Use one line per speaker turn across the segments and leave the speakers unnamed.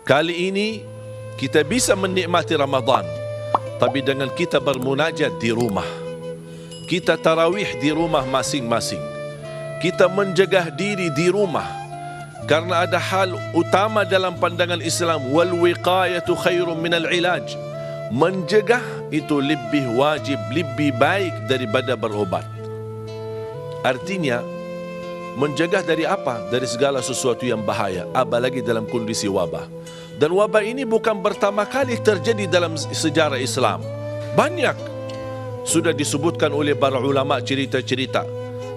Kali ini kita bisa menikmati Ramadan, tapi dengan kita bermunajat di rumah. Kita tarawih di rumah masing-masing. Kita menjaga diri di rumah. Karena ada hal utama dalam pandangan Islam, wal wiqayatu khairum minal ilaj. Mencegah itu lebih wajib, lebih baik daripada berobat. Artinya, mencegah dari apa? Dari segala sesuatu yang bahaya, apalagi dalam kondisi wabah. Dan wabah ini bukan pertama kali terjadi dalam sejarah Islam. Banyak sudah disebutkan oleh para ulama cerita-cerita.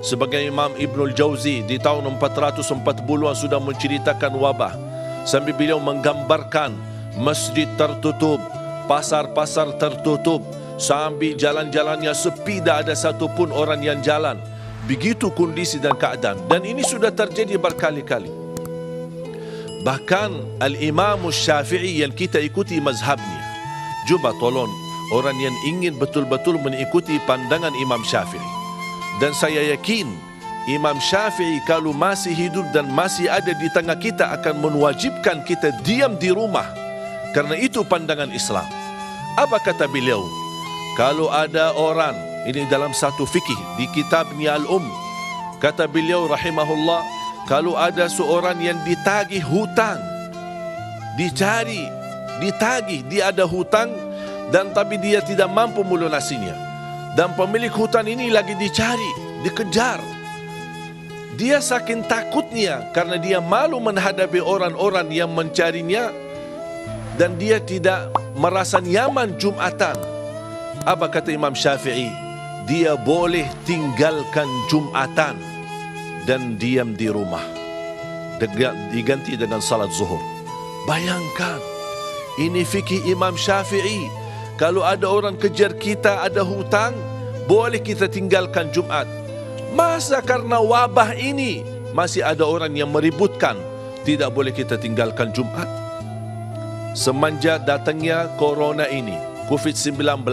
Sebagai Imam Ibnul Jauzi di tahun 440-an sudah menceritakan wabah, sambil beliau menggambarkan masjid tertutup, pasar-pasar tertutup, sambil jalan-jalannya sepi, tidak ada satupun orang yang jalan. Begitu kondisi dan keadaan, dan ini sudah terjadi berkali-kali. Bahkan Al-Imam Syafi'i yang kita ikuti mazhabnya, cuba tolong orang yang ingin betul-betul mengikuti pandangan Imam Syafi'i. Dan saya yakin Imam Syafi'i kalau masih hidup dan masih ada di tengah kita akan mewajibkan kita diam di rumah. Karena itu pandangan Islam. Apa kata beliau? Kalau ada orang, ini dalam satu fikih di kitabnya Al-Um, kata beliau rahimahullah, kalau ada seorang yang ditagih hutang, dicari, ditagih, dia ada hutang dan tapi dia tidak mampu melunasinya, dan pemilik hutang ini lagi dicari, dikejar. Dia saking takutnya karena dia malu menghadapi orang-orang yang mencarinya, dan dia tidak merasa nyaman Jumatan. Apa kata Imam Syafi'i? Dia boleh tinggalkan Jumatan dan diam di rumah, diganti dengan salat zuhur. Bayangkan, ini fikih Imam Syafi'i. Kalau ada orang kejar kita, ada hutang, boleh kita tinggalkan Jumat. Masa karena wabah ini masih ada orang yang meributkan, tidak boleh kita tinggalkan Jumat? Semenjak datangnya corona ini, COVID-19,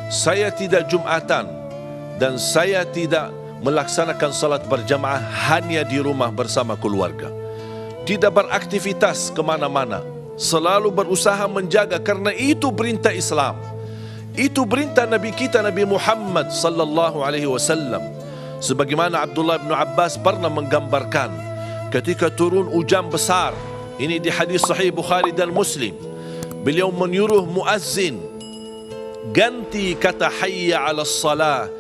saya tidak Jumatan dan saya tidak melaksanakan salat berjamaah, hanya di rumah bersama keluarga. Tidak beraktivitas kemana-mana, selalu berusaha menjaga, karena itu perintah Islam. Itu perintah Nabi kita, Nabi Muhammad sallallahu alaihi wasallam. Sebagaimana Abdullah bin Abbas pernah menggambarkan, ketika turun hujan besar, ini di hadis sahih Bukhari dan Muslim, beliau menyuruh muazzin ganti kata hayya 'alas salah,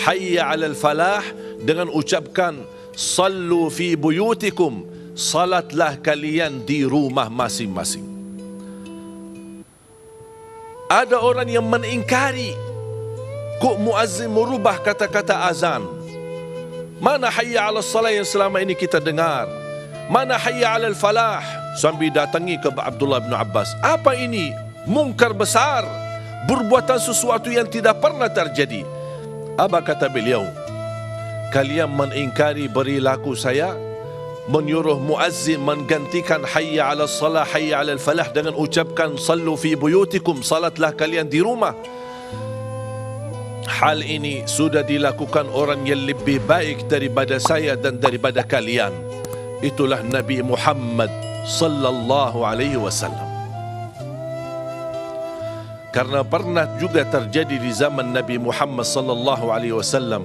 hayya 'alal falah dengan ucapkan sallu fi buyutikum, salatlah kalian di rumah masing-masing. Ada orang yang mengingkari, kok muazzin merubah kata-kata azan? Mana hayya 'alas salah yang selama ini kita dengar? Mana hayya 'alal falah? Sambil datangi ke Abdullah bin Abbas, apa ini? Mungkar besar, perbuatan sesuatu yang tidak pernah terjadi. Apa kata beliau? Kalian mengingkari perilaku saya, menyuruh muazzin menggantikan hayya 'alas salah, hayya 'alal falah dengan ucapkan sallu fi buyutikum, salatlah kalian di rumah. Hal ini sudah dilakukan orang yang lebih baik daripada saya dan daripada kalian. Itulah Nabi Muhammad sallallahu alaihi wasallam. Karena pernah juga terjadi di zaman Nabi Muhammad sallallahu alaihi wasallam,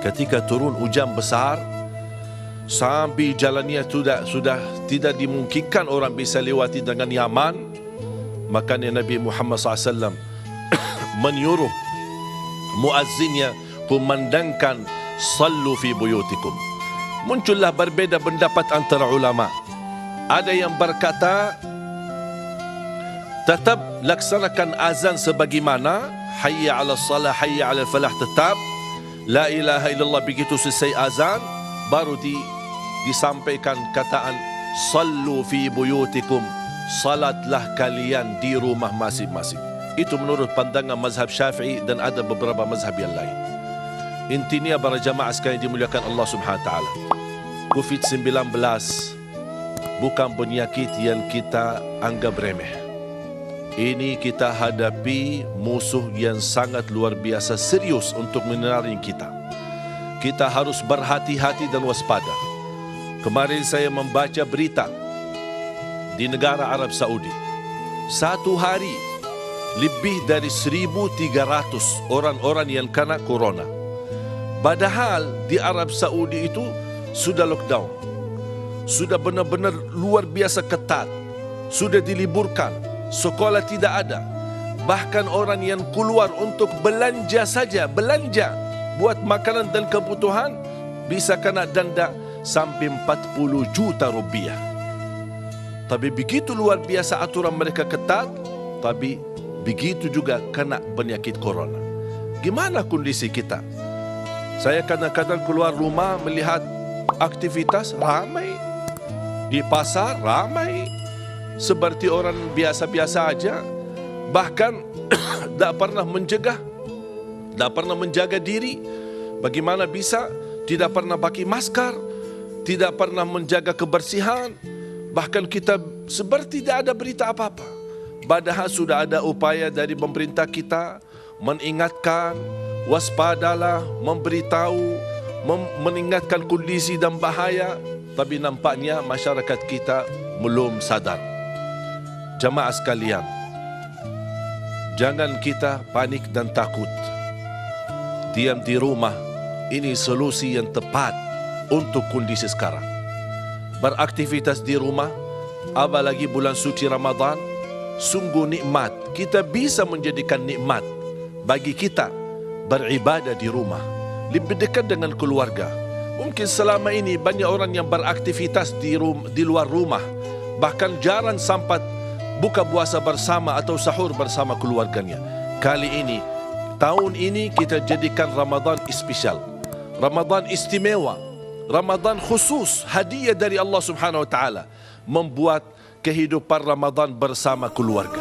ketika turun hujan besar, sampai jalannya sudah tidak dimungkinkan orang bisa lewati dengan nyaman, makanya Nabi Muhammad SAW menyuruh muazzinnya kumandangkan sallu fi buyutikum. Muncullah berbeza pendapat antara ulama. Ada yang berkata tetap laksanakan azan sebagaimana hayya 'alas salah, hayya 'alal falah, tetap la ilaha illallah. Begitu selesai azan, baru disampaikan kataan sallu fi buyutikum, salatlah kalian di rumah masing-masing. Itu menurut pandangan mazhab Syafi'i dan ada beberapa mazhab yang lain. Intinya para jamaah sekalian dimuliakan Allah Subhanahu wa taala, COVID-19 bukan penyakit yang kita anggap remeh. Ini kita hadapi musuh yang sangat luar biasa serius untuk menenaring kita. Kita harus berhati-hati dan waspada. Kemarin saya membaca berita di negara Arab Saudi. Satu hari, lebih dari 1.300 orang-orang yang kena corona. Padahal di Arab Saudi itu sudah lockdown. Sudah benar-benar luar biasa ketat. Sudah diliburkan. Sekolah tidak ada. Bahkan orang yang keluar untuk belanja saja, belanja buat makanan dan kebutuhan, bisa kena denda sampai 40 juta rupiah. Tapi begitu luar biasa aturan mereka ketat, tapi begitu juga kena penyakit corona. Gimana kondisi kita? Saya kadang-kadang keluar rumah melihat aktivitas ramai. Di pasar ramai. Seperti orang biasa-biasa aja. Bahkan tak pernah mencegah, tak pernah menjaga diri. Bagaimana bisa tidak pernah pakai masker, tidak pernah menjaga kebersihan. Bahkan kita seperti tidak ada berita apa-apa. Padahal sudah ada upaya dari pemerintah kita mengingatkan, waspadalah, memberitahu, mengingatkan kondisi dan bahaya. Tapi nampaknya masyarakat kita belum sadar. Jamaah sekalian, jangan kita panik dan takut. Diam di rumah, ini solusi yang tepat untuk kondisi sekarang. Beraktivitas di rumah, apalagi bulan suci Ramadan, sungguh nikmat. Kita bisa menjadikan nikmat bagi kita beribadah di rumah, lebih dekat dengan keluarga. Mungkin selama ini banyak orang yang beraktivitas di luar rumah, bahkan jarang sempat buka puasa bersama atau sahur bersama keluarganya. Kali ini, tahun ini kita jadikan Ramadan spesial, Ramadan istimewa, Ramadan khusus, hadiah dari Allah Subhanahu Wa Taala, membuat kehidupan Ramadan bersama keluarga.